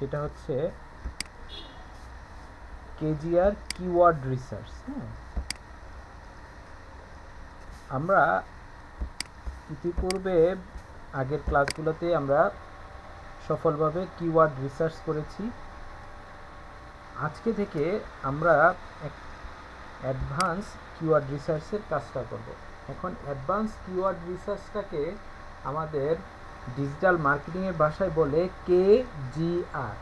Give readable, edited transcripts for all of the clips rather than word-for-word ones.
সেটা হচ্ছে KGR keyword research. আমরা ইতিপূর্বে আগের ক্লাসগুলোতে আমরা সফলভাবে কিওয়ার্ড রিসার্চ করেছি। আজকে থেকে আমরা অ্যাডভান্স কিওয়ার্ড রিসার্চের কাজটা করব। এখন অ্যাডভান্স কিওয়ার্ড রিসার্চটাকে আমাদের ডিজিটাল মার্কেটিংয়ের ভাষায় বলে কেজিআর।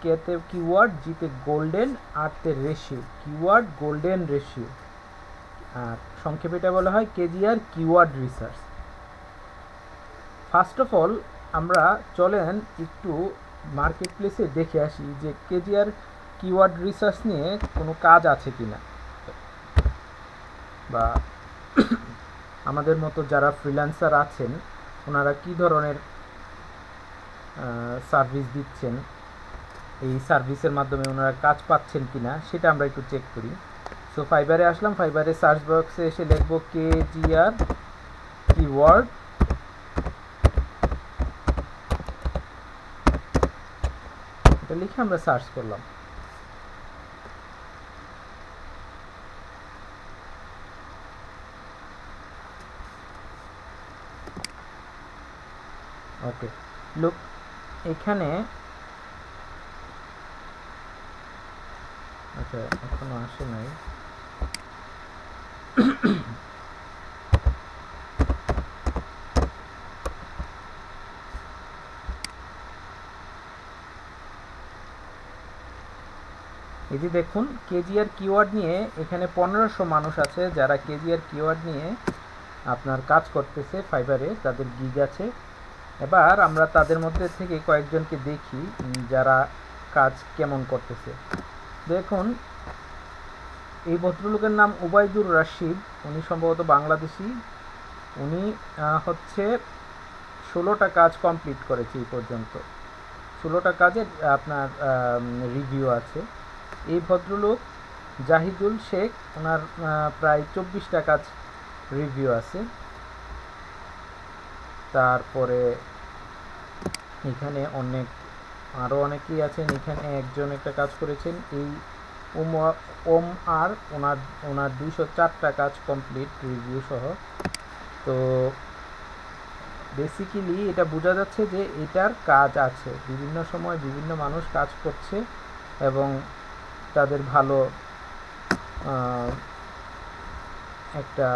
কেতে কিওয়ার্ড, জিতে গোল্ডেন, আরতে রেশিও, কিওয়ার্ড গোল্ডেন রেশিও, আর সংক্ষেপে এটা বলা হয় KGR keyword research. First of all আমরা চলেন একটু মার্কেট প্লেসে দেখে আসি যে কেজিআর কিওয়ার্ড রিসার্চ নিয়ে কোনো কাজ আছে কিনা, বা আমাদের মতো যারা ফ্রিল্যান্সার আছেন ওনারা কি ধরনের সার্ভিস দিচ্ছেন, এই সার্ভিসের মাধ্যমে ওনারা কাজ পাচ্ছেন কিনা সেটা আমরা একটু চেক করি। সো ফাইবারে আসলাম, ফাইবারে সার্চ বক্সে এসে লিখব কেজিআর কিওয়ার্ড, এটা লিখে আমরা সার্চ করলাম। ওকে, লুক এখানে, আচ্ছা এখনো আসে নাই। এই যে দেখুন কেজিআর কিওয়ার্ড নিয়ে এখানে 1500 মানুষ আছে যারা কেজিআর কিওয়ার্ড নিয়ে আপনার কাজ করতেছে ফাইবারে, তাদের গিগ আছে। এবার আমরা তাদের মধ্যে থেকে কয়েকজনকে দেখি যারা কাজ কেমন করতেছে। দেখুন এই ভদ্রলোকের নাম উবাইদুর রাশিদ, উনি সম্ভবত বাংলাদেশি। উনি হচ্ছে 16টা কাজ কমপ্লিট করেছে এই পর্যন্ত, 16টা কাজের আপনার রিভিউ আছে। এই ভদ্রলোক জাহিদুল শেখ, ওনার প্রায় 24টা কাজ রিভিউ আছে। তারপরে এখানে আরও অনেকেই আছেন। এখানে একজন একটা কাজ করেছেন, এই ওম আর, ওনার 204টা কাজ কমপ্লিট রিভিউ সহ। তো বেসিক্যালি এটা বোঝা যাচ্ছে যে এটার কাজ আছে, বিভিন্ন সময় বিভিন্ন মানুষ কাজ করছে এবং তাদের ভালো একটা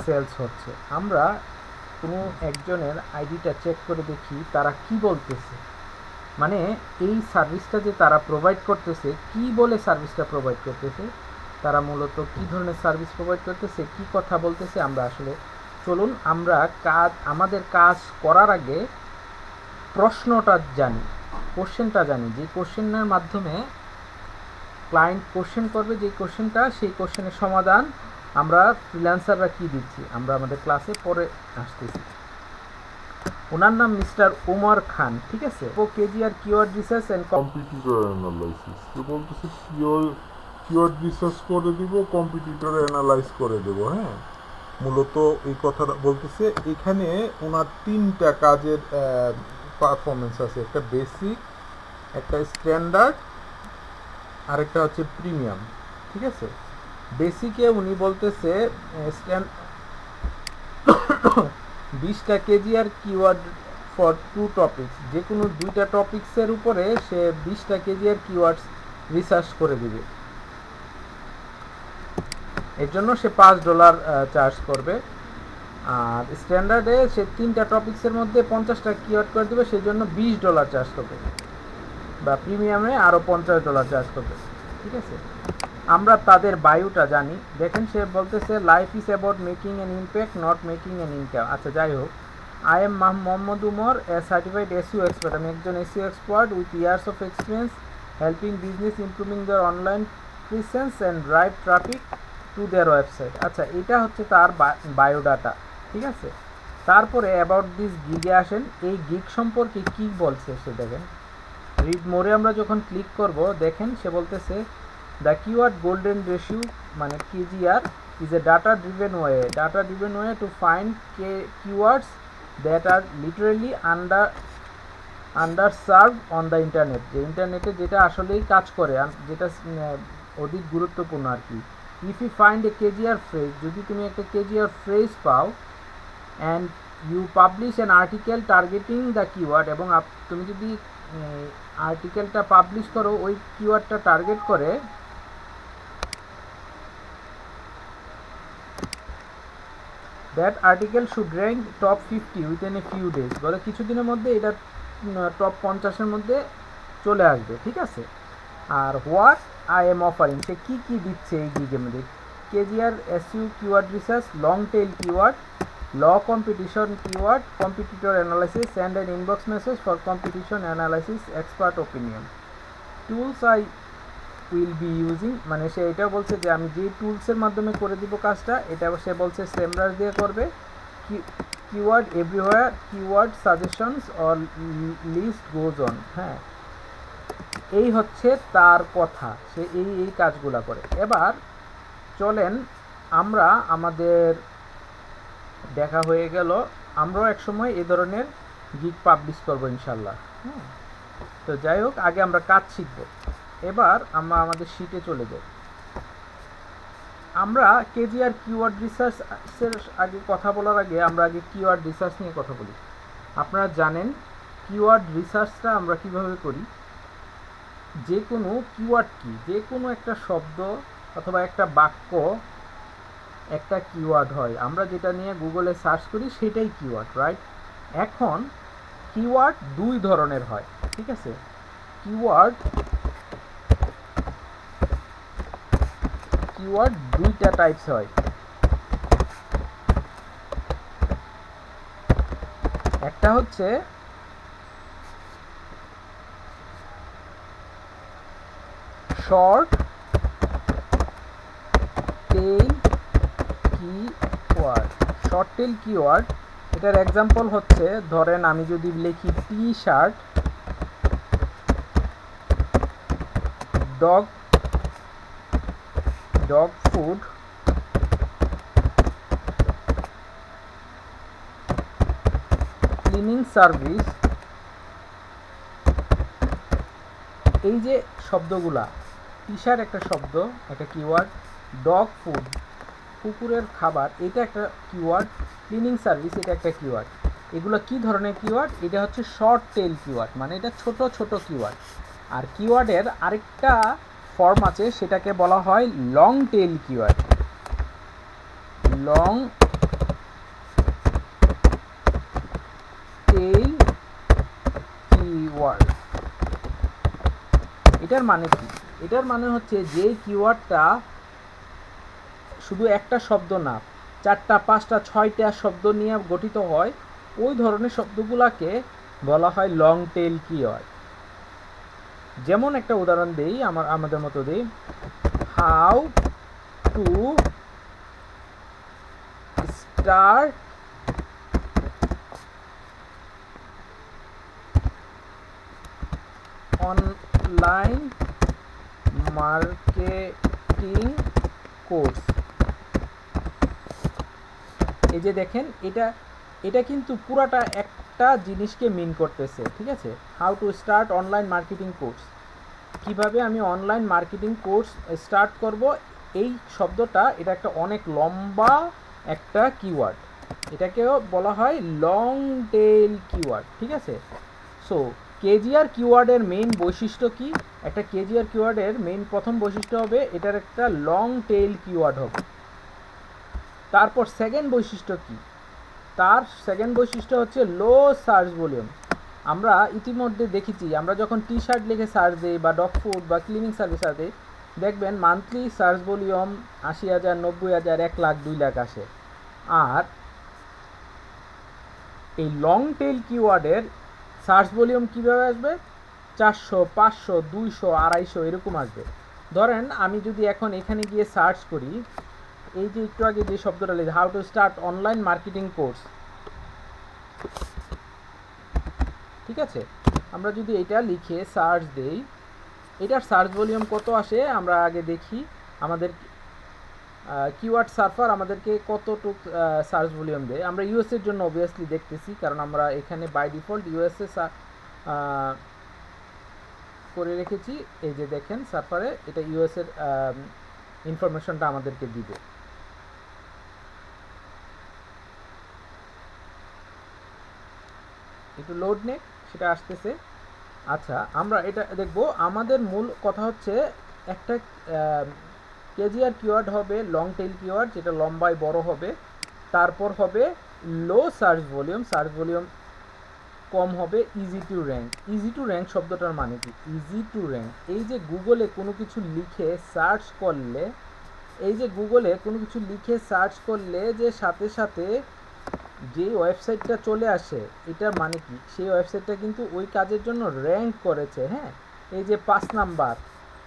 সেলস হচ্ছে। আমরা কোনো একজনের আইডিটা চেক করে দেখি তারা কি বলতেছে, মানে এই সার্ভিসটা যে তারা প্রোভাইড করতেছে, কি বলে সার্ভিসটা প্রোভাইড করতেছে, তারা মূলত কি ধরনের সার্ভিস প্রোভাইড করতেছে, কি কথা বলতেছে। আমরা আসলে চলুন আমরা আমাদের কাজ করার আগে প্রশ্নটা জানি, কোশ্চেনটা জানি, যে কোশ্চেনের মাধ্যমে ক্লায়েন্ট কোশ্চেন করবে, যে কোশ্চেনটা, সেই কোশ্চেনের সমাধান আমরা ফ্রিল্যান্সাররা কি দিচ্ছি আমরা আমাদের ক্লাসে পরে আসতেছি। ওনার নাম মিস্টার ওমর খান, ঠিক আছে। ও KGR keyword research and competitor analysis, তো বলতেছে কিওয়ার্ড রিসার্চ করে দিব, কম্পিটিটর অ্যানালাইজ করে দেব। হ্যাঁ, মূলত এই কথাটা বলতেছে। এখানে ওনার 3টা কাজের পারফরমেন্স আছে, একটা বেসিক, একটা স্ট্যান্ডার্ড, আরেকটা হচ্ছে প্রিমিয়াম, ঠিক আছে। বেসিকে উনি বলতেছে 20টা কেজিআর কিওয়ার্ড ফর 2 টপিকস, যে কোনো 2টা টপিক্সের উপরে সে 20টা কেজিআর কিওয়ার্ডস রিসার্চ করে দিবে। এর জন্য সে $5 চার্জ করবে। আর স্ট্যান্ডার্ডে সে 3টা টপিক্সের মধ্যে 50টা কিওয়ার্ড করে দেবে, সেই জন্য $20 চার্জ করবে, বা প্রিমিয়ামে আরও $50 চার্জ করবে, ঠিক আছে। আমরা তাদের বায়োটা জানি। দেখেন সে বলতেছে life is about making an impact, not making an income. আচ্ছা যাই হোক, I am Mohammad Umar, A certified SEO expert. আমি একজন SEO expert with years of experience helping business improving there online presence and drive traffic to their website. আচ্ছা এটা হচ্ছে তার biodata, ঠিক আছে। তারপরে অ্যাবাউট দিস গিগে আসেন, এই গিগ সম্পর্কে কি বলছে সে দেখেন। রিড মোরে আমরা যখন ক্লিক করব, দেখেন সে বলতেছে দ্য কিওয়ার্ড গোল্ডেন রেশিও মানে KGR is a data driven way to find keywords that are literally under serve on the internet, যে ইন্টারনেটে যেটা আসলেই কাজ করে, যেটা অধিক গুরুত্বপূর্ণ আর কি। If you find a KGR phrase, যদি তুমি একটা কেজিআর ফ্রেজ পাও, and you publish an article targeting the keyword, এবং তুমি যদি আর্টিকেলটা পাবলিশ করো ওই কিওয়ার্ডটা টার্গেট করে, that article should rank top 50 within a few days, বলে কিছুদিনের মধ্যে এটা টপ 50-এর মধ্যে চলে আসবে, ঠিক আছে। আর হোয়াট আই এম অফারিং, সে কী কী দিচ্ছে এই গিগের মধ্যে, KGR SU keyword research, long tail keyword, low competition keyword, competitor analysis, send an inbox message for competition analysis, expert opinion, tools I will be using, মানে সে এটাও বলছে যে আমি যে টুলসের মাধ্যমে করে দিব কাজটা, এটা সে বলছে সেমরাস দিয়ে করবে। Keyword everywhere, keyword suggestions or list goes on. হ্যাঁ, এই হচ্ছে তার কথা, সে এই কাজগুলা করে। এবার চলেন আমরা আমাদের দেখা হয়ে গেল, আমরাও একসময় এই ধরনের গিগ পাবলিশ করবো ইনশাল্লাহ। হ্যাঁ, তো যাই হোক, আগে আমরা কাজ শিখব। এবার আমরা আমাদের শিটে চলে যাই। আমরা কেজিআর কিওয়ার্ড রিসার্চের আগে কথা বলার আগে আমরা আগে কিওয়ার্ড রিসার্চ নিয়ে কথা বলি। আপনারা জানেন কিওয়ার্ড রিসার্চটা আমরা কিভাবে করি। যে কোনো কিওয়ার্ড কি, যে কোনো একটা শব্দ অথবা একটা বাক্য একটা কিওয়ার্ড হয়, আমরা যেটা নিয়ে গুগলে সার্চ করি সেটাই কিওয়ার্ড, রাইট। এখন কিওয়ার্ড দুই ধরনের হয়, ঠিক আছে। কিওয়ার্ড দুইটা টাইপস হয়। একটা হচ্ছে short tail keyword. Short tail keyword, এটার এক্সাম্পল হচ্ছে, ধরেন আমি যদি লিখি T shirt, dog food, cleaning service, এই যে শব্দগুলা, টি শার্ট একটা শব্দ, একটা কিওয়ার্ড, ডগ ফুড কুকুরের খাবার, এটা একটা কিওয়ার্ড, ক্লিনিং সার্ভিস এটা একটা কিওয়ার্ড। এগুলো কি ধরনের কিওয়ার্ড? এটা হচ্ছে শর্ট টেইল কিওয়ার্ড, মানে এটা ছোট ছোট কিওয়ার্ড। আর কিওয়ার্ডের আরেকটা ফর্ম আছে, সেটাকে বলা হয় long tail keyword. Long tail keyword, এটার মানে কি? এটার মানে হচ্ছে যে কিওয়ার্ডটা শুধু একটা শব্দ না, 4টা 5টা 6টা শব্দ নিয়ে গঠিত হয়, ওই ধরনের শব্দগুলোকে বলা হয় লং টেইল কিওয়ার্ড। যেমন একটা উদাহরণ দেই, আমাদের মতো দেই, how to start online marketing course. এই যে দেখেন, এটা কিন্তু পুরাটা একটা জিনিসকে মিন করতেছে, ঠিক আছে। How to start online marketing course, কিভাবে আমি অনলাইন মার্কেটিং কোর্স স্টার্ট করব, এই শব্দটা, এটা একটা অনেক লম্বা একটা কিওয়ার্ড, এটাকেও বলা হয় লং টেইল কিওয়ার্ড, ঠিক আছে। সো কেজিআর কিওয়ার্ডের মেইন বৈশিষ্ট্য কি? একটা কেজিআর কিওয়ার্ডের মেইন প্রথম বৈশিষ্ট্য হবে এটার একটা লং টেইল কিওয়ার্ড হবে। তারপর সেকেন্ড বৈশিষ্ট্য কি? তার সেকেন্ড বৈশিষ্ট্য হচ্ছে লো সার্চ ভলিউম। আমরা ইতিমধ্যে দেখেছি, আমরা যখন টি শার্ট লিখে সার্চ দিই বা ডগ ফুড বা ক্লিনিং সার্ভিস সার্চ দিই, দেখবেন monthly search volume 80,000, 90,000, 1 lakh, 2 lakh আসে। আর এই লং টেইল কিওয়ার্ডের সার্চ ভলিউম কীভাবে আসবে? 400, 500, 200, 250 এরকম আসবে। ধরেন আমি যদি এখন এখানে গিয়ে সার্চ করি, এই যে একটু আগে যে শব্দটা লিখে, how to start online marketing course, ঠিক আছে, আমরা যদি এটা লিখে সার্চ দেই, এটার সার্চ ভলিউম কত আসে আমরা আগে দেখি। আমাদের কিওয়ার্ড সার্ফার আমাদেরকে কতটুক সার্চ ভলিউম দেয়। আমরা ইউএস এর জন্য অবভিয়াসলি দেখতেছি, কারণ আমরা এখানে বাই ডিফল্ট ইউএসএ করে রেখেছি। এই যে দেখেন সার্ভারে এটা ইউএস এর ইনফরমেশনটা আমাদেরকে দিবে। একটু লোড নেক, সেটা আসতেছে। আচ্ছা, আমরা এটা দেখব। আমাদের মূল কথা হচ্ছে একটা কেজিআর কিওয়ার্ড হবে লং টেইল কিওয়ার্ড, যেটা লম্বায় বড় হবে। তারপর হবে লো সার্চ ভলিউম কম হবে, easy to rank. Easy to rank শব্দটার মানে কি? ইজি টু র্যাঙ্ক, এই যে গুগলে কোনো কিছু লিখে সার্চ করলে, যে সাথে সাথে যে ওয়েবসাইটটা চলে আসে, এটার মানে কি? সেই ওয়েবসাইটটা কিন্তু ওই কাজের জন্য র্যাঙ্ক করেছে। হ্যাঁ, এই যে 5 নাম্বার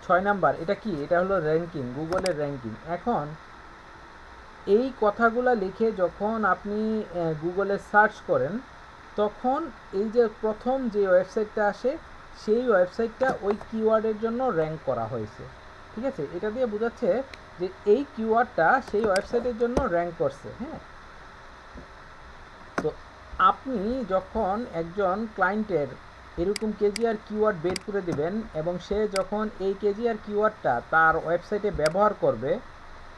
6 নাম্বার, এটা কি? এটা হলো র্যাঙ্কিং, গুগলের র্যাঙ্কিং। এখন এই কথাগুলা লিখে যখন আপনি গুগলে সার্চ করেন, তখন এই যে প্রথম যে ওয়েবসাইটটা আসে, সেই ওয়েবসাইটটা ওই কিওয়ার্ডের জন্য র্যাঙ্ক করা হয়েছে। ঠিক আছে, এটা দিয়ে বোঝাচ্ছে যে এই কিওয়ার্ডটা সেই ওয়েবসাইটের জন্য র্যাঙ্ক করছে। হ্যাঁ, তো আপনি যখন একজন ক্লায়েন্টের এরকম কেজিআর কিওয়ার্ড বের করে দিবেন, এবং সে যখন এই কেজিআর কিওয়ার্ডটা তার ওয়েবসাইটে ব্যবহার করবে,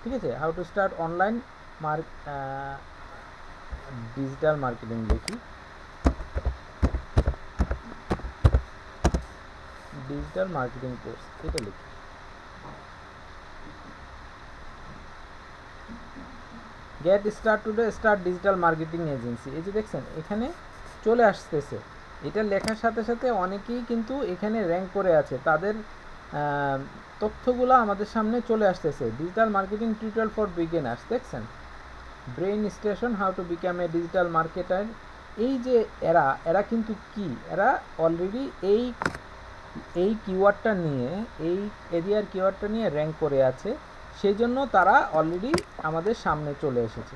ঠিক আছে, how to start online digital marketing লিখি, ডিজিটাল মার্কেটিং কোর্স, এটা লিখি। Get start today start digital marketing agency, এই যে দেখছেন এখানে চলে আসতেছে। এটা লেখার সাথে সাথে অনেকেই কিন্তু এখানে র্যাঙ্ক করে আছে, তাদের তথ্যগুলো আমাদের সামনে চলে আসতেছে। Digital marketing tutorial for beginners, দেখছেন, Brain Station, how to become a digital marketer. এই যে এরা কিন্তু কি, এরা অলরেডি এই কিওয়ার্ডটা নিয়ে, এই এরিয়ার কিওয়ার্ডটা নিয়ে র্যাঙ্ক করে আছে, সেই জন্য তারা অলরেডি আমাদের সামনে চলে এসেছে।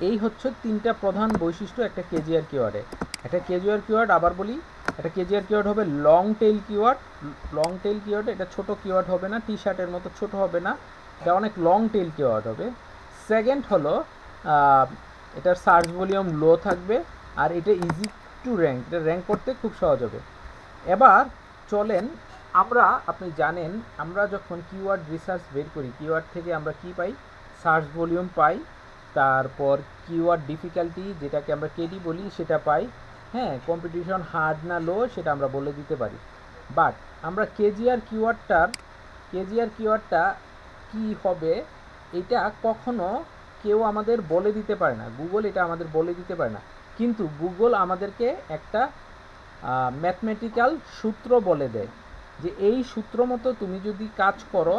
এই হচ্ছে 3টা প্রধান বৈশিষ্ট্য একটা কেজিআর কিওয়ার্ডে। একটা কেজিআর কিওয়ার্ড, আবার বলি, একটা কেজিআর কিওয়ার্ড হবে long tail keyword. Long tail keyword, এটা ছোট কিওয়ার্ড হবে না, টি শার্টের মতো ছোট হবে না, এটা অনেক লং টেইল কিওয়ার্ড হবে। সেকেন্ড হলো এটার সার্চ ভলিউম লো থাকবে, আর এটা ইজি টু র্যাঙ্ক, এটা র্যাঙ্ক করতে খুব সহজ হবে। এবার চলেন আপনি জানেন, আমরা যখন কিওয়ার্ড রিসার্চ বের করি, কিওয়ার্ড থেকে আমরা কি পাই? সার্চ ভলিউম পাই, তারপর কিওয়ার্ড ডিফিকাল্টি, যেটাকে আমরা কেডি বলি, সেটা পাই। হ্যাঁ, কম্পিটিশন হার্ড না লো সেটা আমরা বলে দিতে পারি। বাট আমরা কেজিআর কিওয়ার্ডটা কি হবে, এটা কখনো কেউ আমাদের বলে দিতে পারে না, গুগল এটা আমাদের বলে দিতে পারে না। কিন্তু গুগল আমাদেরকে একটা ম্যাথমেটিক্যাল সূত্র বলে দেয়, যে এই সূত্র মতো তুমি যদি কাজ করো,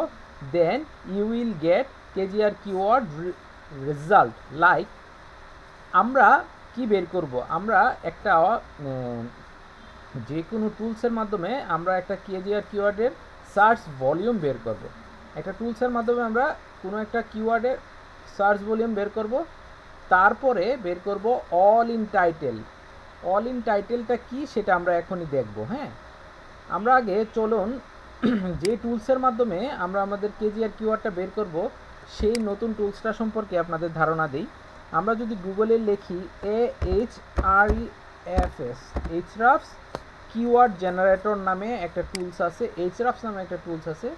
then you will get KGR keyword result. Like, আমরা কি বের করব? আমরা একটা যে কোনো টুলসের মাধ্যমে আমরা একটা কেজিআর কিওয়ার্ডের সার্চ ভলিউম বের করব। একটা টুলসের মাধ্যমে আমরা কোনো একটা কিওয়ার্ডের সার্চ ভলিউম বের করব, তারপরে বের করব all in title. All in টাইটেলটা কি সেটা আমরা এখনই দেখব। হ্যাঁ, আমরা আগে চলুন যে টুলসের মাধ্যমে আমরা আমাদের কেজিআর কিওয়ার্ডটা বের করব, সেই নতুন টুলসটা সম্পর্কে আপনাদের ধারণা দিই। আমরা যদি গুগলে লিখি এইচরাফস কিওয়ার্ড জেনারেটর নামে একটা টুলস আছে, এইচরাফস নামে একটা টুলস আছে।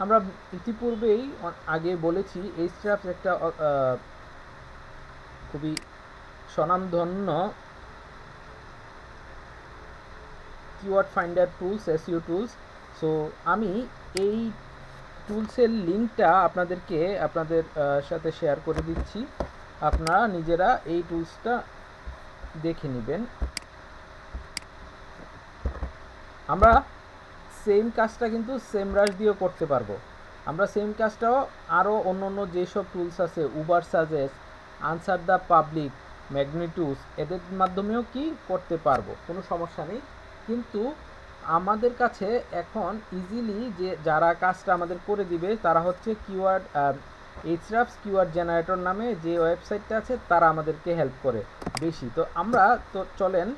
আমরা ইতিপূর্বেই আগে বলেছি, এইচরাফস একটা খুবই স্বনামধন্য keyword finder tools, SEO tools. So আমি এই টুলসের লিঙ্কটা আপনাদের সাথে শেয়ার করে দিচ্ছি, আপনারা নিজেরা এই টুলসটা দেখে নেবেন। আমরা সেম কাজটা কিন্তু সেমরাশ দিয়েও করতে পারবো। আমরা সেম কাজটাও আরও অন্য যেসব টুলস আছে, Ubersuggest, answer the public, ম্যাগনিটুস, এদের মাধ্যমেও কি করতে পারবো, কোনো সমস্যা নেই। কিন্তু আমাদের কাছে এখন ইজিলি যে যারা কাজটা আমাদের করে দিবে, তারা হচ্ছে এইচরাফস কিওয়ার্ড জেনারেটর নামে যে ওয়েবসাইটটা আছে, তারা আমাদেরকে হেল্প করে বেশি। তো আমরা চলেন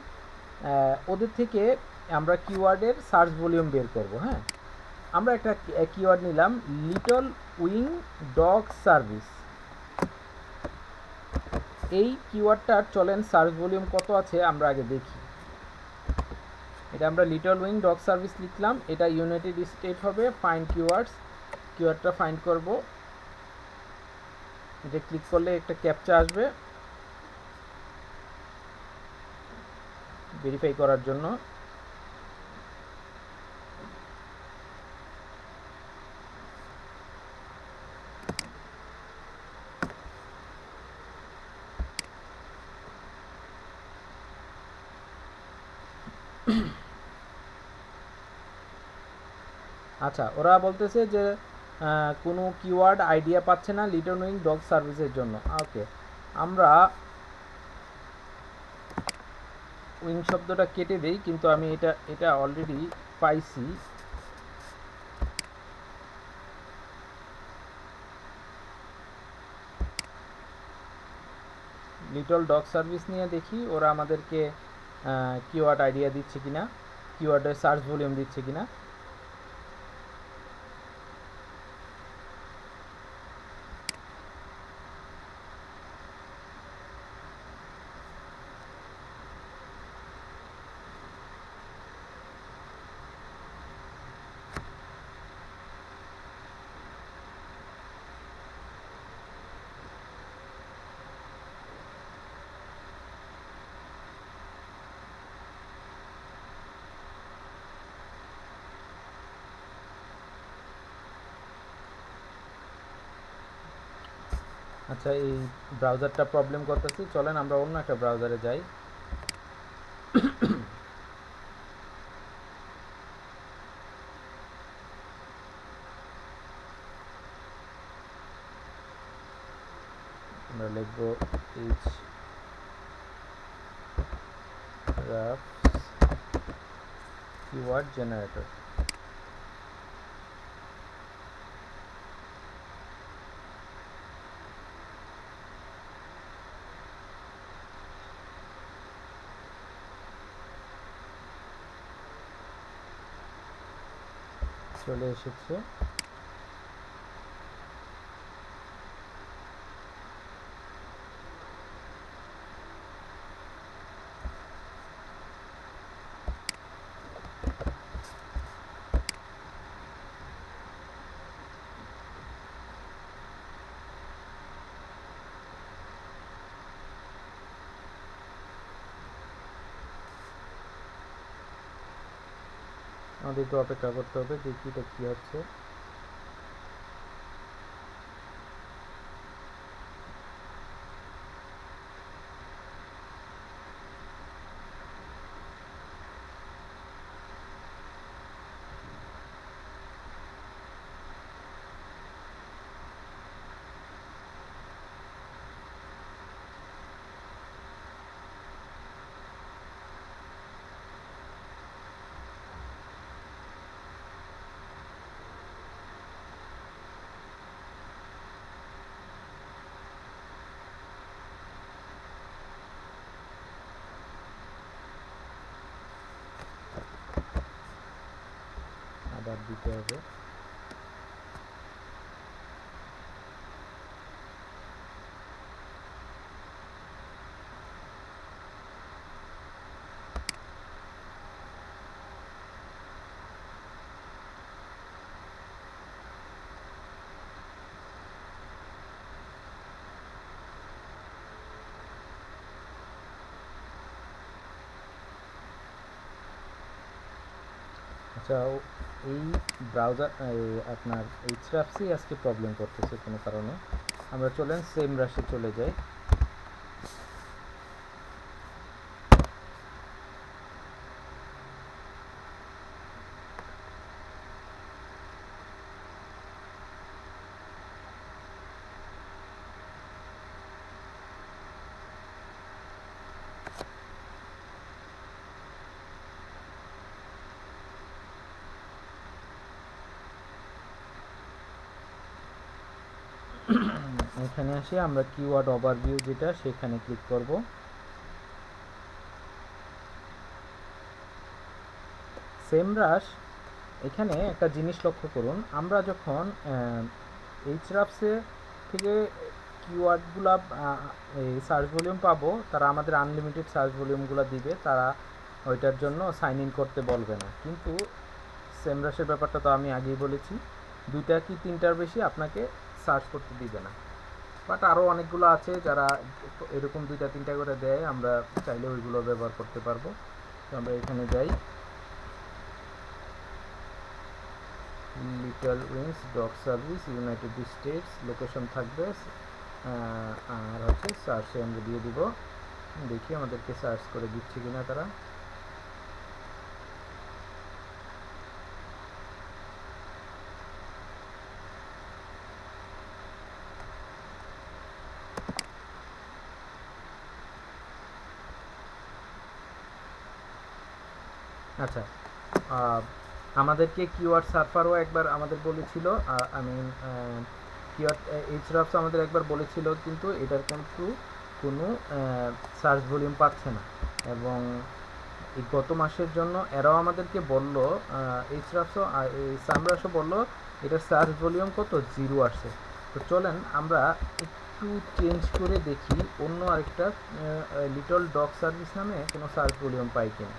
ওদের থেকে আমরা কিওয়ার্ডের সার্চ ভলিউম বের করব। হ্যাঁ, আমরা একটা কিওয়ার্ড নিলাম, লিটল উইং ডগ সার্ভিস। এই কিওয়ার্ডটার চলেন সার্চ ভলিউম কত আছে আমরা আগে দেখি। এটা আমরা লিটল উইং ডগ সার্ভিস লিখলাম, এটা ইউনাইটেড স্টেট হবে। ফাইন্ড কিওয়ার্ডস, কিওয়ার্ডটা ফাইন্ড করব, এটা ক্লিক করলে একটা ক্যাপচা আসবে ভেরিফাই করার জন্য। আচ্ছা, ওরা বলতেছে যে কোনো কিওয়ার্ড আইডিয়া পাচ্ছে না লিটল উইং ডগ সার্ভিসের জন্য। ওকে, আমরা উইং শব্দটা কেটে দেই, কিন্তু আমি এটা অলরেডি পাইছি। লিটল ডগ সার্ভিস নিয়ে দেখি ওরা আমাদেরকে কিওয়ার্ড আইডিয়া দিচ্ছে কিনা, কিওয়ার্ডের সার্চ ভলিউম দিচ্ছে কিনা। আচ্ছা, এই ব্রাউজারটা প্রবলেম করতেছি, চলেন আমরা অন্য একটা ব্রাউজারে যাই। আমরা লিখব hrefs keyword generator। চলে এসেছে। আমাদের একটু অপেক্ষা করতে হবে, দেখি এটা কি হচ্ছে। আবার দিতে হবে। আচ্ছা, এই ব্রাউজার আপনার এইচআরএফসি আজকে প্রবলেম করতেছে কোনো কারণে। আমরা চলেন সেম রাশে চলে যাই। এখানে আসি, আমরা কিওয়ার্ড ওভারভিউ যেটা সেখানে ক্লিক করব। সেমরাশ, এখানে একটা জিনিস লক্ষ্য করুন, আমরা যখন এইচআরএফসি থেকে কিওয়ার্ডগুলা এই সার্চ ভলিউম পাবো, তারা আমাদের আনলিমিটেড সার্চ ভলিউমগুলো দিবে। তারা ওইটার জন্য সাইন ইন করতে বলবে না। কিন্তু সেমরাসের ব্যাপারটা তো আমি আগেই বলেছি, 2টা কি 3টার বেশি আপনাকে সার্চ করতে দিবে না। বাট আরও অনেকগুলো আছে যারা এরকম 2টা 3টা করে দেয়, আমরা চাইলে ওইগুলো ব্যবহার করতে পারবো। তো আমরা এখানে যাই, little wings dog service United states, location থাকবে, আর হচ্ছে সার্চে আমরা দিয়ে দিব। দেখি আমাদেরকে সার্চ করে দিচ্ছে কিনা তারা। আচ্ছা, আমাদেরকে কিওয়ার্ড সার্ফারও একবার আমাদের বলেছিল, কিওয়ার্ড এইচরাফস আমাদের একবার বলেছিল, কিন্তু এটার কিন্তু কোনো সার্চ ভলিউম পাচ্ছে না। এবং এই গত মাসের জন্য এরাও আমাদেরকে বলল, এইচরাফসও সামরাসও বলল এটার সার্চ ভলিউম কত, 0 আসছে। তো চলেন আমরা একটু চেঞ্জ করে দেখি অন্য আরেকটা লিটল ডগ সার্ভিস নামে কোনো সার্চ ভলিউম পাই কিনা।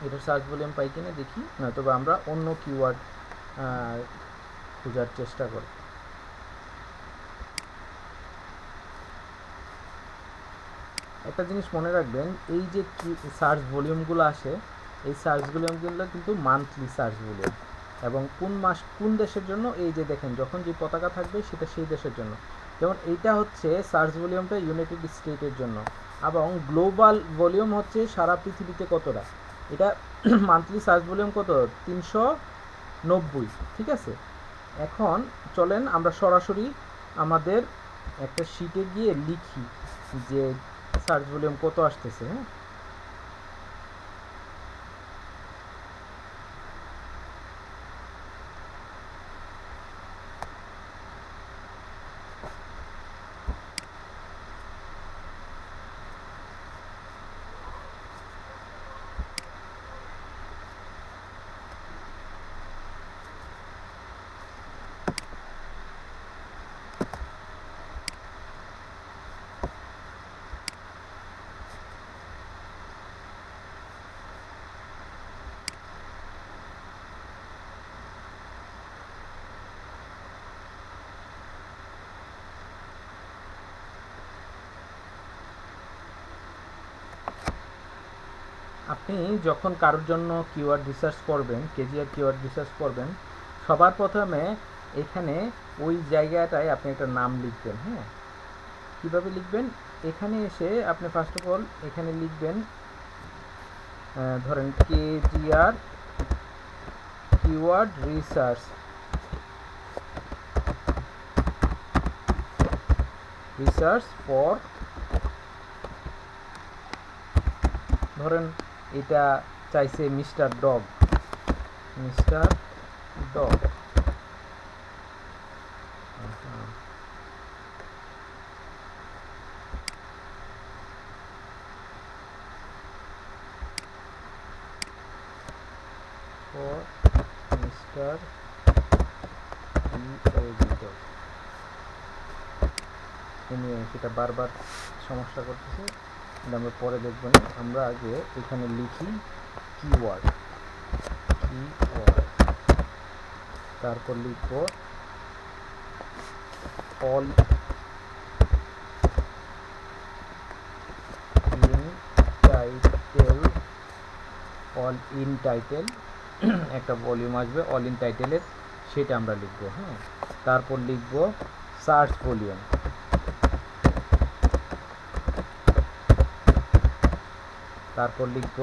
এটার সার্চ ভলিউম পাই কিনা দেখি, নয়তোবা আমরা অন্য কিওয়ার্ড খোঁজার চেষ্টা করি। একটা জিনিস মনে রাখবেন, এই যে সার্চ ভলিউমগুলো আসে, এই সার্চ ভলিউমগুলো কিন্তু মান্থলি সার্চ ভলিউম, এবং কোন দেশের জন্য, এই যে দেখেন যখন যে পতাকা থাকবে সেটা সেই দেশের জন্য। যেমন এইটা হচ্ছে সার্চ ভলিউমটা ইউনাইটেড স্টেটের জন্য, এবং গ্লোবাল ভলিউম হচ্ছে সারা পৃথিবীতে কতটা। এটা মান্থলি সার্চ ভলিউম কত, 390, ঠিক আছে। এখন চলেন আমরা সরাসরি আমাদের একটা শিটে গিয়ে লিখি যে সার্চ ভলিউম কত আসতেছে। হ্যাঁ, আপনি যখন কারোর জন্য কিওয়ার্ড রিসার্চ করবেন, কেজিআর কিওয়ার্ড রিসার্চ করবেন, সবার প্রথমে এখানে ওই জায়গাটায় আপনি একটা নাম লিখবেন। হ্যাঁ, কীভাবে লিখবেন, এখানে এসে আপনি ফার্স্ট অফ অল এখানে লিখবেন, ধরেন কেজিআর কিওয়ার্ড রিসার্চ ফর, ধরেন এটা চাইছে মিস্টার ডগ, ফর মিস্টার সেটা বারবার সমস্যা করতেছে, আমরা পরে দেখব না। আমরা আগে এখানে লিখি কিওয়ার্ড, তারপর লিখব অল ইন টাইটেল, একটা ভলিউম আসবে অল ইন টাইটেলের, সেটা আমরা লিখব। হ্যাঁ, তারপর লিখব সার্চ ভলিউম, তারপর লিখব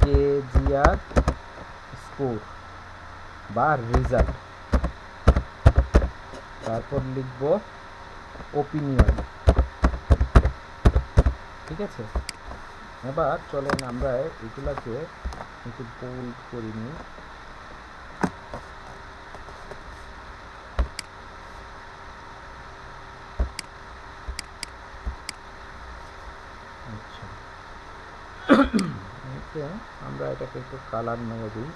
কেজিআর স্কোর বা রেজাল্ট, তারপর লিখব ওপিনিয়ন। ঠিক আছে, এবার চলেন আমরা এগুলাকে একটু বোল্ড করে নিই। আচ্ছা, আমরা এটাকে একটু কালার নেবো দিই,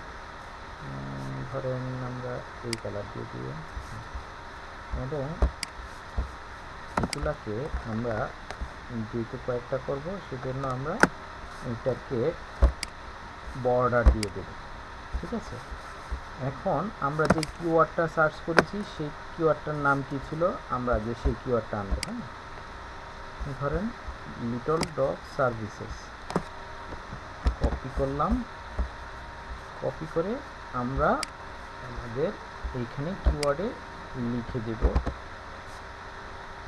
ধরেন আমরা এই কালার দিয়ে দিই, এবং এগুলাকে আমরা যেহেতু কয়েকটা করব সেজন্য আমরা এটাকে বর্ডার দিয়ে দেব। ঠিক আছে, এখন আমরা যে কিওয়ার্ডটা সার্চ করেছি সেই কিওয়ার্ডটার নাম কি ছিল, আমরা যে সেই কিওয়ার্ডটা আনবো। হ্যাঁ, ধরেন লিটল ডগ সার্ভিসেস, কপি করলাম, কপি করে আমরা আমাদের এইখানে কিওয়ার্ডে লিখে দেব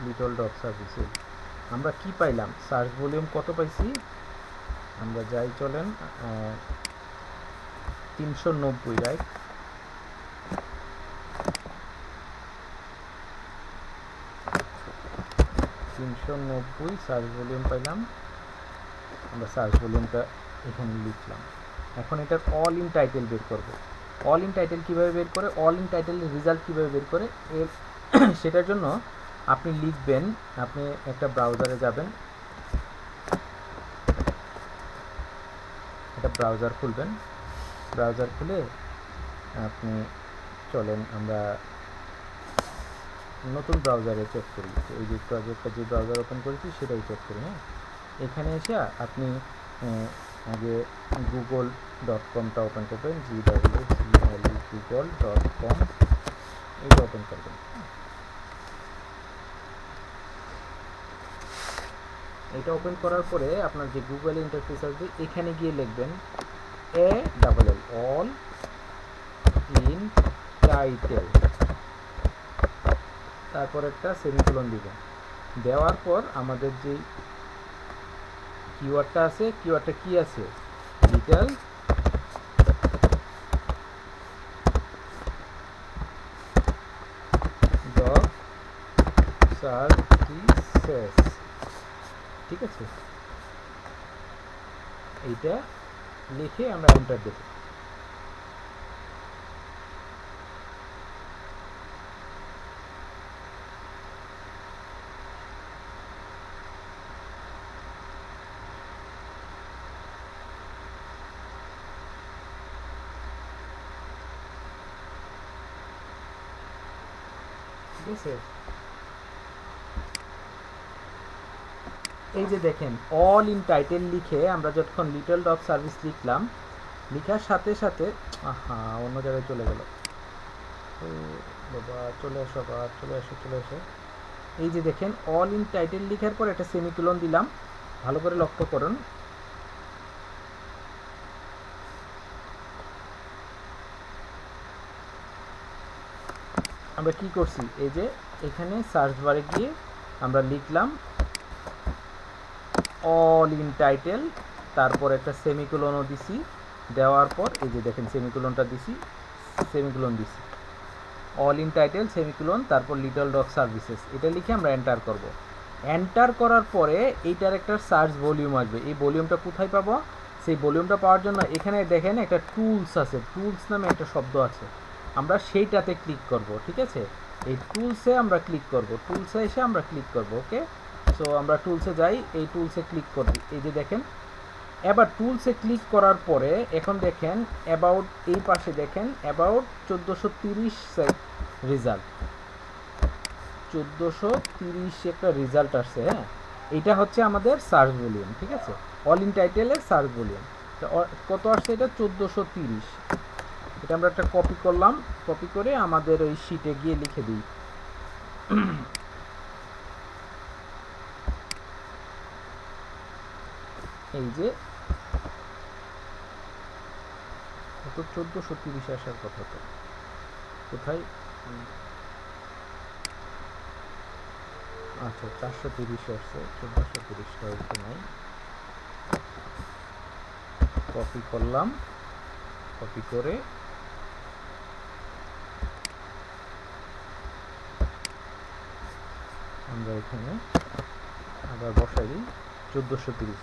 লিটল ডগ সার্ভিসেস। আমরা কি পাইলাম, সার্চ ভলিউম কত পাইছি, আমরা যাই চলেন 390, রাইট? সার্চ ভলিউম পাইলাম, আমরা সার্চ ভলিউমটা এখানে লিখলাম। এখন এটার অল ইন টাইটেল বের করব। অল ইন টাইটেল কীভাবে বের করে, অল ইন টাইটেলের রেজাল্ট কীভাবে বের করে, এর সেটার জন্য আপনি লিখবেন, আপনি একটা ব্রাউজারে যাবেন, একটা ব্রাউজার খুলবেন, ব্রাউজার খুলে আপনি চলেন আমরা নতুন ব্রাউজারে চেক করি, এই যে প্রজেক্টটা যে ব্রাউজার ওপেন করেছি সেটাই চেক করি। হ্যাঁ, এখানে এসে আপনি আগে google.comটা ওপেন করবেন, google.com, এইটা ওপেন করবেন। এটা ওপেন করার পরে আপনার যে গুগল ইন্টারফেস আসবে, এখানে গিয়ে লিখবেন অল ইন টাইটেল, তারপর একটা সেমিকোলন দিবেন। দেওয়ার পর আমাদের যে কিওয়ার্ডটা আছে, কিওয়ার্ডটা কি আছে, লিটল ডগ সার্ভিসেস, ঠিক আছে, এইটা লিখে আমরা এন্টার দেব। ঠিক আছে, এই যে দেখেন অল ইন টাইটেল লিখে আমরা যখন লিটল ডগ সার্ভিস লিখলাম, লেখার সাথে সাথে অন্য জায়গায় চলে গেল, বাবা চলে আসো, চলে আসো। এই যে দেখেন অল ইন টাইটেল লিখার পর একটা সেমিকোলন দিলাম, ভালো করে লক্ষ্য করুন। আমরা কি করছি, এই যে এখানে সার্চ বারে গিয়ে আমরা লিখলাম অল ইন টাইটেল, তারপর একটা সেমিকোলনও দিছি, দেওয়ার পর এই যে দেখেন সেমিকোলনটা দিছি, সেমিকোলন দিছি, অল ইন টাইটেল সেমিকোলন, তারপর লিটল ডগ সার্ভিসেস, এটা লিখে আমরা এন্টার করব। এন্টার করার পরে এইটার একটা সার্চ ভলিউম আসবে। এই ভলিউমটা কোথায় পাবো, সেই ভলিউমটা পাওয়ার জন্য এখানে দেখেন একটা টুলস আছে, টুলস নামে একটা শব্দ আছে, আমরা সেইটাতে ক্লিক করব। ঠিক আছে, এই টুলসে আমরা ক্লিক করব, টুলসে এসে আমরা ক্লিক করব। ওকে, সো আমরা টুলসে যাই, এই টুলসে ক্লিক করব। এই যে দেখেন, এবার টুলসে ক্লিক করার পরে এখন দেখেন অ্যাবাউট, এই পাশে দেখেন অ্যাবাউট 1430 রেজাল্ট, 1430 একটা রেজাল্ট আসছে। হ্যাঁ, এটা হচ্ছে আমাদের সার্চ ভলিউম। ঠিক আছে, অল ইন টাইটেলের সার্চ ভলিউম কত আসছে, এটা 1430। এটা আমরা একটা কপি করলাম, কপি করে আমাদের ওই শিটে গিয়ে লিখে দিই। এই যে কত 1430 আসার কথা, তো কোথায়, আচ্ছা 430 আসছে, 1430টা হইতে নাই, কপি করলাম, কপি করে আমরা এখানে আবার বসাই দিই 1430।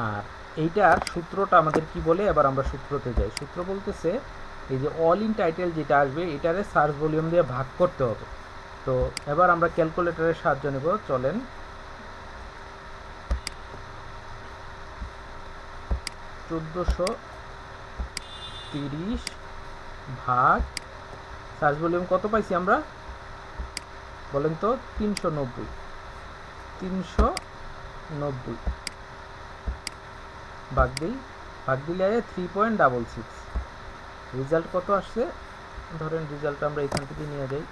আর এইটার সূত্রটা আমাদের কি বলে, এবার আমরা সূত্রতে যাই। সূত্র বলতেছে এই যে অল ইন টাইটেল যেটা আসবে এটারে সার্চ ভলিউম দিয়ে ভাগ করতে হবে। তো এবার আমরা ক্যালকুলেটরের সাহায্য নেব, চলেন 1430 ভাগ সার্চ ভলিউম কত পাইছি আমরা বলেন তো 390 ভাগ দিলে 3.66 রেজাল্ট কত আসছে ধরেন রেজাল্ট আমরা এখান থেকে নিয়ে যাই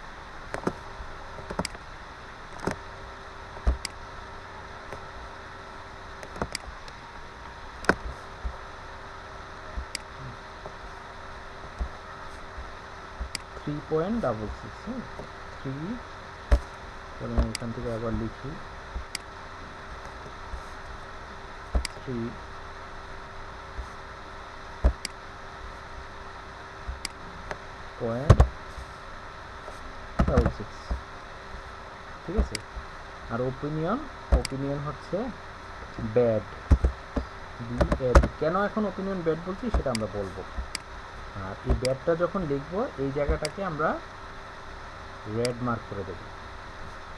এখান থেকে আবার লিখি 3.66 ঠিক আছে আর ওপিনিয়ন হচ্ছে ব্যাড কেন এখন ওপিনিয়ন ব্যাড বলছি সেটা আমরা বলবো আর এই ব্যাডটা যখন লিখবো এই জায়গাটাকে আমরা রেড মার্ক করে দেব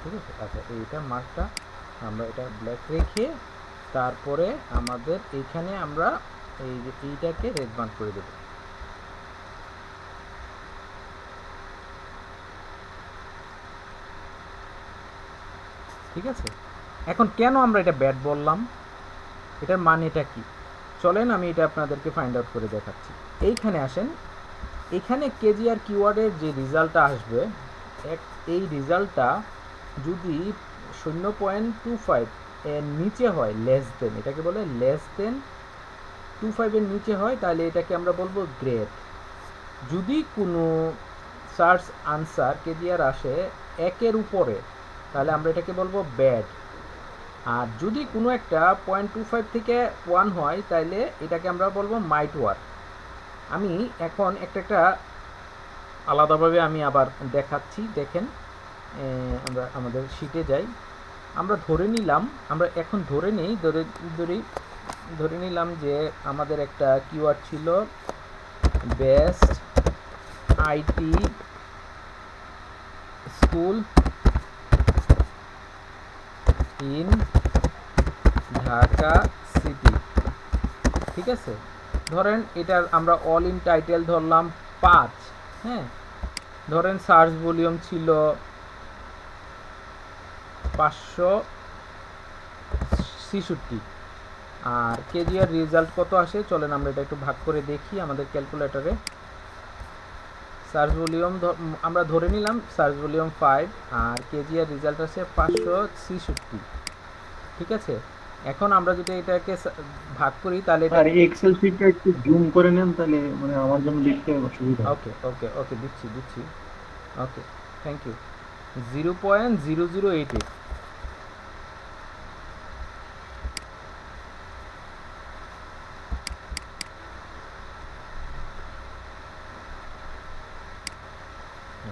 ঠিক আছে আচ্ছা এইটা মার্কটা আমরা এটা ব্ল্যাক রেখে তারপরে আমাদের এইখানে আমরা এইটাকে রেড মার্ক করে দেব ঠিক আছে এখন কেন আমরা এটা ব্যাড বললাম এটার মানেটা কি চলেন আমি এটা আপনাদেরকে ফাইন্ড আউট করে দেখাচ্ছি এইখানে আসেন এখানে কেজি আর কিওয়ার্ডের যে রেজাল্টটা আসবে এই রেজাল্টটা যদি 0.25 এর নিচে হয় লেস দেন এটাকে বলে লেস দেন 25 এর নিচে হয় তাহলে এটাকে আমরা বলবো গ্রেড যদি কোনো সার্চ আনসার কেজি আর আসে 1 এর উপরে তাহলে আমরা এটাকে বলবো ব্যাড আর যদি কোনো একটা 0.25 থেকে 1 হয় তাহলে এটাকে আমরা বলবো মাইট ওয়ার্ক আমি এখন একটা আলাদাভাবে আমি আবার দেখাচ্ছি দেখেন আমরা আমাদের শিটে যাই আমরা এখন ধরে নিলাম যে আমাদের একটা কিওয়ার্ড ছিল best IT school in Dhaka city ঠিক আছে ধরেন এটার আমরা অল ইন টাইটেল ধরলাম 5 হ্যাঁ ধরেন সার্চ ভলিউম ছিল 566 আর কেজিআর রেজাল্ট কত আসে চলেন আমরা এটা একটু ভাগ করে দেখি আমাদের ক্যালকুলেটরে সার্চ ভলিউম আমরা ধরে নিলাম সার্চ ভলিউম 5 আর কেজিআর রেজাল্ট আসে 566 ঠিক আছে এখন আমরা যদি এটাকে ভাগ করি তাহলে আর এক্সেল শিটটা একটু জুম করে নেন তাহলে মানে আমার জন্য লিখতে অসুবিধা ওকে দিচ্ছি ওকে থ্যাংক ইউ 0.0088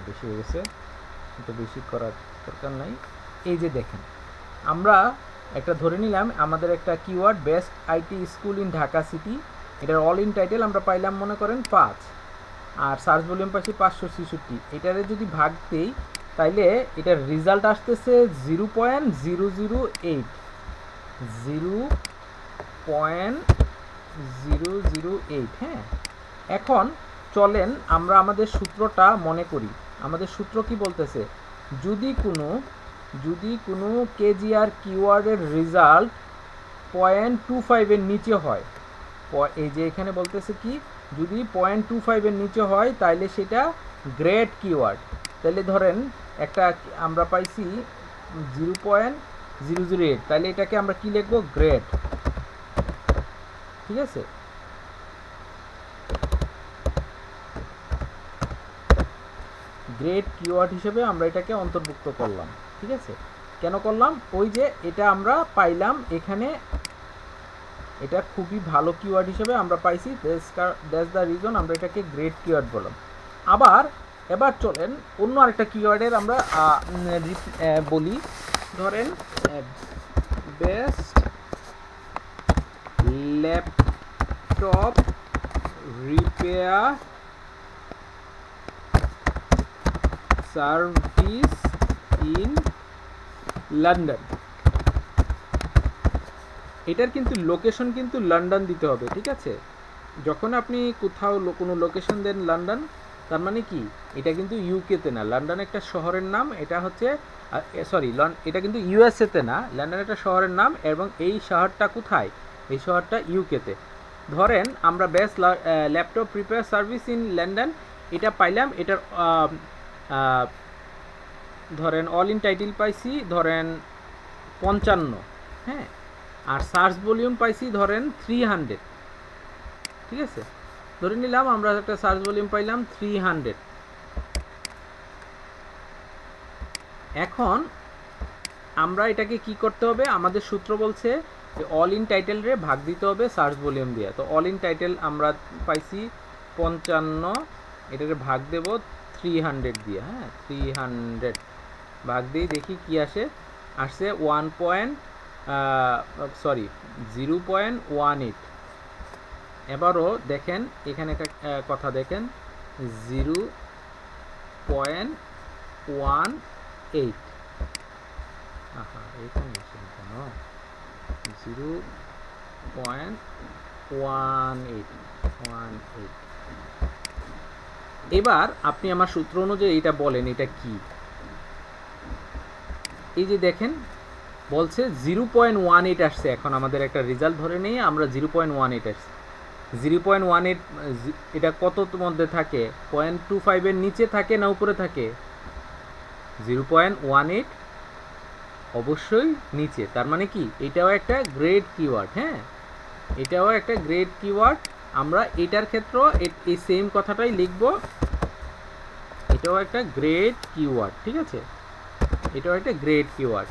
বেশি হয়ে গেছে এটা বেশি করার দরকার নাই এই যে দেখেন আমরা একটা ধরে নিলাম আমাদের একটা keyword best IT school in Dhaka city এটার অল ইন টাইটেল আমরা পাইলাম মনে করেন 5 আর সার্চ ভলিউম পাচ্ছি 566 এটারে যদি ভাগ দেই তাইলে এটার রেজাল্ট আসতেছে 0.008 হ্যাঁ এখন চলেন আমরা আমাদের সূত্রটা মনে করি আমাদের সূত্র কি বলতেছে যদি কোনো কেজিআর কিওয়ার্ডের রেজাল্ট 0.25 এর নিচে হয় এই যে এখানে বলতেছে কি যদি 0.25 এর নিচে হয় তাহলে সেটা গ্রেড কিওয়ার্ড তাহলে ধরেন একটা আমরা পাইছি 0.008 তাহলে এটাকে আমরা কি লিখবো গ্রেড ঠিক আছে গ্রেড কিওয়ার্ড হিসেবে আমরা এটাকে অন্তর্ভুক্ত করলাম ঠিক আছে কেন করলাম ওই যে এটা আমরা পাইলাম এখানে এটা খুবই ভালো কিওয়ার্ড হিসেবে আমরা পাইছি দ্যাটস দ্য রিজন আমরা এটাকে গ্রেড কিওয়ার্ড বললাম এবার চলেন অন্য আরেকটা কিওয়ার্ডের আমরা বলি ধরেন best laptop repair service in London এটার কিন্তু লোকেশন কিন্তু লন্ডন দিতে হবে, ঠিক আছে? যখন আপনি কোথাও কোনো লোকেশন দেন লন্ডন, তার মানে কি এটা কিন্তু ইউকেতে না, লন্ডন একটা শহরের নাম, এটা হচ্ছে সরি এটা কিন্তু ইউএসএতে না, লন্ডন একটা শহরের নাম, এবং এই শহরটা কোথায়? এই শহরটা ইউকেতে। ধরেন আমরা best laptop prepare service in London এটা পাইলাম, এটার ধরেন অল ইন টাইটেল পাইছি ধরেন 55, হ্যাঁ, আর সার্চ ভলিউম পাইছি ধরেন 300, ঠিক আছে? ধরে নিলাম আমরা একটা সার্চ ভলিউম পাইলাম 300। এখন আমরা এটাকে কি করতে হবে? আমাদের সূত্র বলছে যে অল ইন টাইটেল রে ভাগ দিতে হবে সার্চ ভলিউম দিয়ে। তো অল ইন টাইটেল আমরা পাইছি 55, এটাকে ভাগ দেব 300 দিয়ে, হ্যাঁ, 300 ভাগ দিয়ে দেখি কি আসে। আসছে 0.18। এবারও দেখেন এখানে একটা কথা দেখেন, 0.18। আহা, এখানে আসেন কেন? 0.18। এবার আপনি আমার সূত্র অনুযায়ী এটা বলেন এটা কি? এই যে দেখেন বলছে 0.18 আসছে। এখন আমাদের একটা রেজাল্ট ধরে নেই, আমরা 0.18 আসছে। 0.18 এটা কত মধ্যে থাকে? 0.25 এর নিচে থাকে না উপরে থাকে? 0.18 অবশ্যই নিচে। তার মানে কি এটাও একটা গ্রেড কিওয়ার্ড, হ্যাঁ, এটাও একটা গ্রেড কিওয়ার্ড। আমরা এটার ক্ষেত্রে এই সেম কথাটাই লিখব, এটাও একটা গ্রেড কিওয়ার্ড, ঠিক আছে? এটাও একটা গ্রেড কিওয়ার্ড।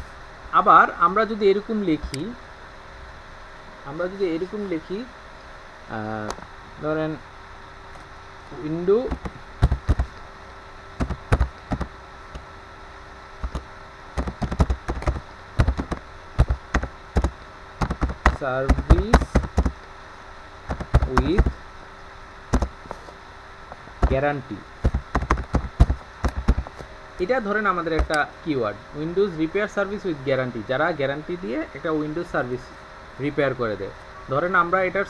আবার আমরা যদি এরকম লিখি, ধরেন উইন্ডো সার্ভিস উইথ গ্যারান্টি, এটা ধরেন আমাদের একটা keyword, Windows repair service with guarantee, যারা গ্যারান্টি দিয়ে একটা উইন্ডোজ সার্ভিস রিপেয়ার করে দেয়। ধরেন আমরা এটার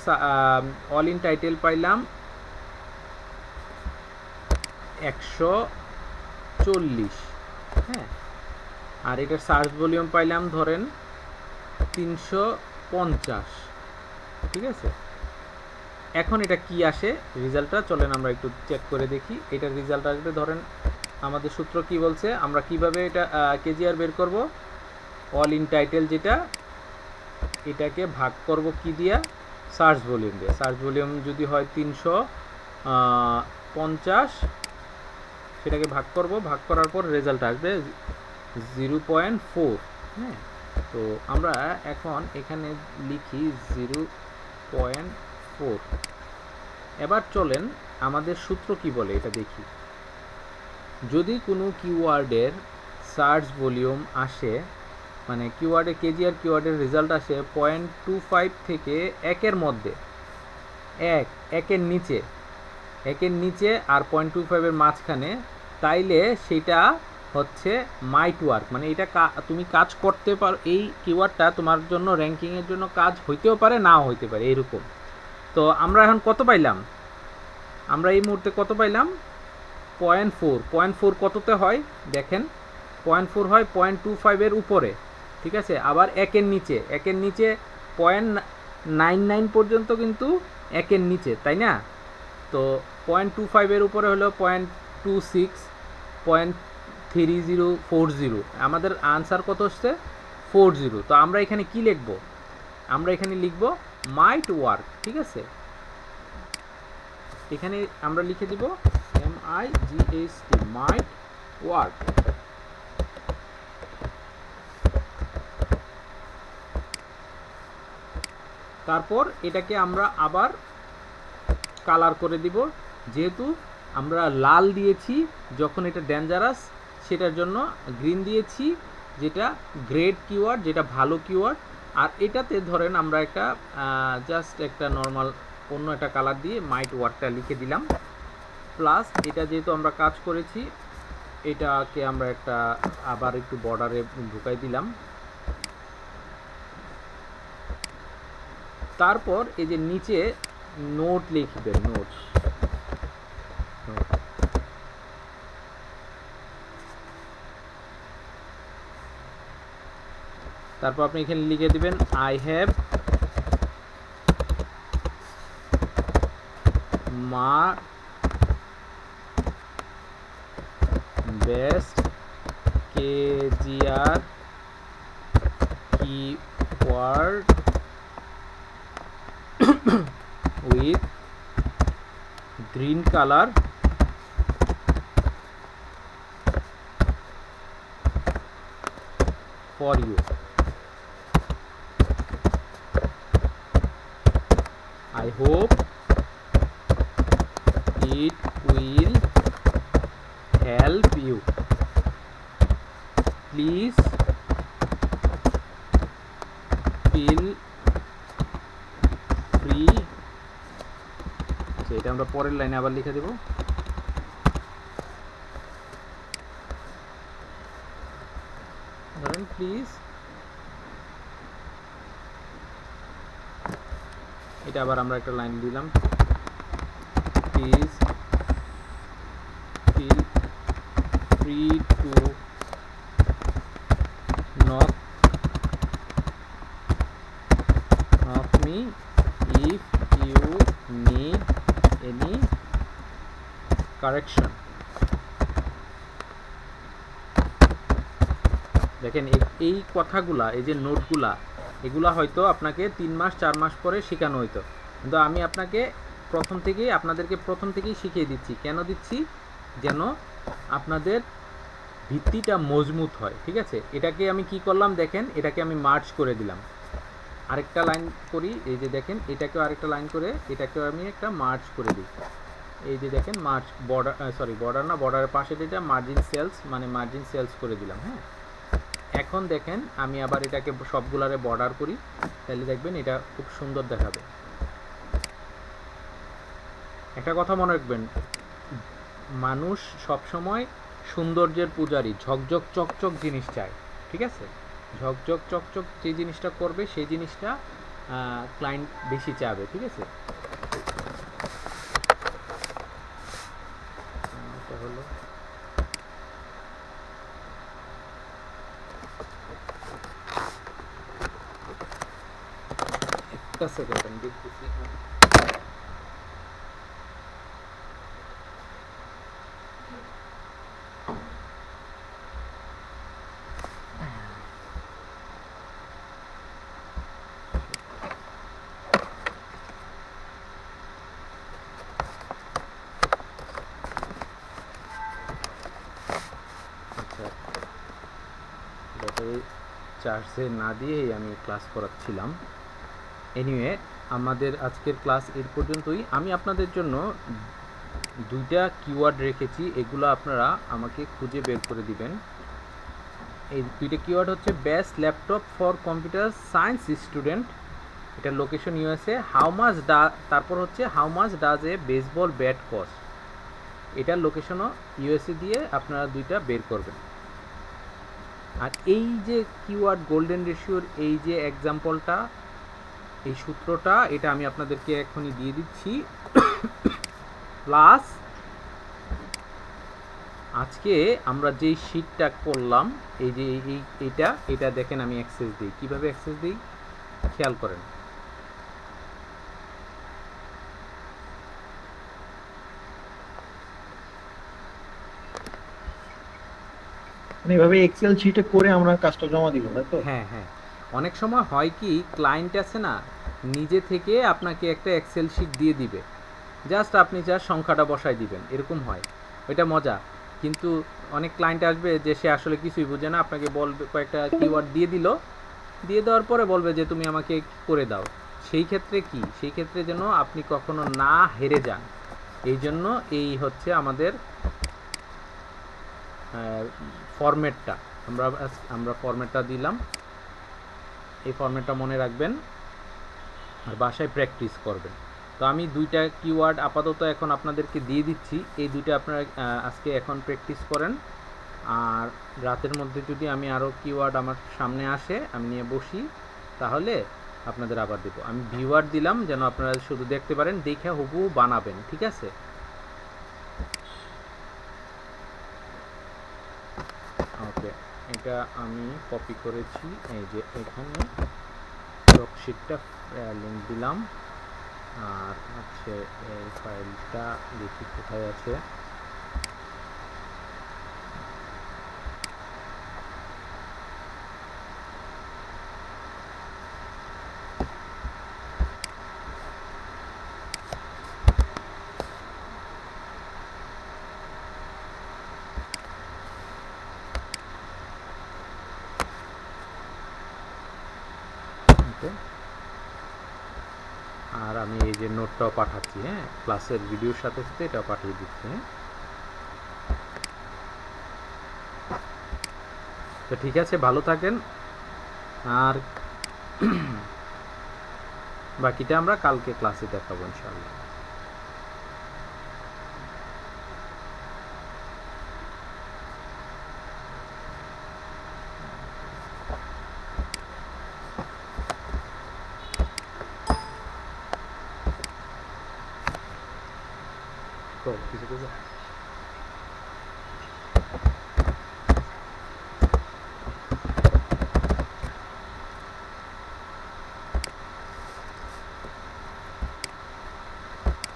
অল ইন টাইটেল পাইলাম 140, হ্যাঁ, আর এটার সার্চ ভলিউম পাইলাম ধরেন 350, ঠিক আছে? এখন এটা কি আসে রেজাল্টটা? চলেন আমরা একটু চেক করে দেখি। এটার রেজাল্ট আসবে, ধরেন আমাদের সূত্র কি বলছে, আমরা কিভাবে এটা কেজিআর বের করব? অল ইন টাইটেল যেটা, এটাকে ভাগ করব কি দিয়া? সার্চ ভলিউম দিয়ে। সার্চ ভলিউম যদি হয় 350, সেটাকে ভাগ করব, ভাগ করার পর রেজাল্ট আসবে 0.4, হ্যাঁ। তো আমরা এখন এখানে লিখি 0.4। এবার চলেন আমাদের সূত্র কি বলে এটা দেখি। যদি কোনো কিওয়ার্ডের সার্চ ভলিউম আসে, মানে কিওয়ার্ডে কেজিআর কিওয়ার্ডের রেজাল্ট আসে 0.25 থেকে 1-এর মধ্যে, একের নিচে আর 0.25-এর মাঝখানে, তাইলে সেটা হচ্ছে মাইট ওয়ার্ক, মানে এটা তুমি কাজ করতে পারো, এই কিওয়ার্ডটা তোমার জন্য র্যাঙ্কিংয়ের জন্য কাজ হইতেও পারে নাও হইতে পারে, এরকম। তো আমরা এখন কত পাইলাম? আমরা এই মুহূর্তে কত পাইলাম? 0.4। 0.4 কততে হয় দেখেন, 0.4 হয় 0.25-এর উপরে, ঠিক আছে? আবার একের নিচে 0.99 পর্যন্ত কিন্তু একের নিচে, তাই না? তো 0.25-এর উপরে হলো 0.26, 0.3040। আমাদের আনসার কত আসছে? 40। তো আমরা এখানে কি লিখব? আমরা এখানে লিখব মাইট ওয়ার্ক, ঠিক আছে? এখানে আমরা লিখে দিব MIGHT, মাইট ওয়ার্ক। তারপর এটাকে আমরা আবার কালার করে দিব, যেহেতু আমরা লাল দিয়েছি যখন এটা ডেঞ্জারাস, সেটার জন্য গ্রিন দিয়েছি যেটা গ্রেড কিওয়ার্ড, যেটা ভালো কিওয়ার্ড। আর এটাতে ধরেন আমরা একটা জাস্ট একটা নর্মাল অন্য একটা কালার দিয়ে মাইট ওয়ার্কটা লিখে দিলাম। প্লাস এটা যেহেতু আমরা কাজ করেছি, এটাকে আমরা একটা আবার একটু বর্ডারে ঢুকাই দিলাম। তারপর এই যে নিচে নোট লিখবেন, নোট। তারপর আপনি এখানে লিখে দিবেন আই হ্যাভ মা best KGR keyword with green color for you. I hope it will help you. Please feel free. আচ্ছা, এটা আমরা পরের লাইনে আবার লিখে দেব। ধরেন প্লিজ, এটা আবার আমরা একটা লাইন দিলাম, please feel free to knock me if you need any correction. দেখেন এই কথাগুলা, এই যে নোটগুলা, এগুলা হয়তো আপনাকে 3 মাস 4 মাস পরে শেখানো হইতো, কিন্তু আমি আপনাদেরকে প্রথম থেকেই শিখিয়ে দিচ্ছি। কেন দিচ্ছি? যেন আপনাদের ভিত্তিটা মজবুত হয়, ঠিক আছে? এটাকে আমি কি করলাম দেখেন, এটাকে আমি মার্চ করে দিলাম, আরেকটা লাইন করি, এই যে দেখেন এটাকেও আরেকটা লাইন করে এটাকেও আমি একটা মার্চ করে দিই। এই যে দেখেন মার্চ, বর্ডার, সরি বর্ডার না, বর্ডারের পাশে যেটা মার্জিন সেলস, মানে মার্জিন সেলস করে দিলাম। হ্যাঁ, এখন দেখেন আমি আবার এটাকে সবগুলারে বর্ডার করি, তাহলে দেখবেন এটা খুব সুন্দর দেখাবে। একটা কথা মনে রাখবেন, মানুষ সবসময় সৌন্দর্যের পূজারী, ঝকঝক চকচক জিনিস চায়, ঠিক আছে? ঝকঝক চকচক যে জিনিসটা করবে সেই জিনিসটা ক্লায়েন্ট বেশি চাবে, ঠিক আছে? এটা হলো একটা সেকেন্ড, আমি দেখতেছি। ব্যাটারি চার্জে না দিয়েই আমি ক্লাস করাচ্ছিলাম। এনিওয়ে, আমাদের আজকের ক্লাস এর পর্যন্তই। আমি আপনাদের জন্য 2টা কিওয়ার্ড রেখেছি, এগুলো আপনারা আমাকে খুঁজে বের করে দিবেন। এই 2টা কিওয়ার্ড হচ্ছে best laptop for computer science student, এটা লোকেশন ইউএসএ। তারপর হচ্ছে how much does a baseball bat cost, এটার লোকেশনও ইউএসএ দিয়ে আপনারা 2টা বের করবেন। আর এই যে কিওয়ার্ড গোল্ডেন রেশিওর এই যে এক্সাম্পলটা, এই সূত্রটা, এটা আমি আপনাদেরকে এখনই দিয়ে দিচ্ছি। প্লাস আজকে আমরা যেই শীটটা করলাম, এই যে এটা দেখেন আমি অ্যাক্সেস দিই, কিভাবে অ্যাক্সেস দিই খেয়াল করেন। এভাবে এক্সেল শিটে করে আমরা কাজটা জমা দিব, তাই তো? হ্যাঁ হ্যাঁ, অনেক সময় হয় কি, ক্লায়েন্ট আছে না, নিজে থেকে আপনাকে একটা এক্সেল শিট দিয়ে দিবে, জাস্ট আপনি সংখ্যাটা বসাই দিবেন, এরকম হয়। ওইটা মজা। কিন্তু অনেক ক্লায়েন্ট আসবে যে সে আসলে কিছুই বোঝে না, আপনাকে বলবে কয়েকটা কিওয়ার্ড দিয়ে দিল, দিয়ে দেওয়ার পরে বলবে যে তুমি আমাকে করে দাও। সেই ক্ষেত্রে যেন আপনি কখনো না হেরে যান, এই জন্য এই হচ্ছে আমাদের ফরম্যাটটা, আমরা ফরম্যাটটা দিলাম। এই ফরম্যাটটা মনে রাখবেন আর বাসায় প্র্যাকটিস করবেন। তো আমি 2টা কিওয়ার্ড আপাতত এখন আপনাদেরকে দিয়ে দিচ্ছি, এই 2টা আপনারা আজকে এখন প্র্যাকটিস করেন। আর রাতের মধ্যে যদি আমি আরও কিওয়ার্ড আমার সামনে আসে, আমি নিয়ে বসি, তাহলে আপনাদের আবার দেব। আমি ভিউয়ার দিলাম যেন আপনারা শুধু দেখতে পারেন, দেখে হুবহু বানাবেন, ঠিক আছে? ওকে, এটা আমি কপি করেছি, এই যে এখানে ওয়ার্কশিটটা লিংক দিলাম। আর হচ্ছে এই ফাইলটা দেখি কোথায় আছে। ওকে, আর আমি এই যে নোটটাও পাঠাচ্ছি, হ্যাঁ, ক্লাসের ভিডিওর সাথে সাথে এটাও পাঠিয়ে দিচ্ছি। হ্যাঁ, তো ঠিক আছে, ভালো থাকেন। আর বাকিটা আমরা কালকে ক্লাসে দেখাবো ইনশাআল্লাহ। কিছু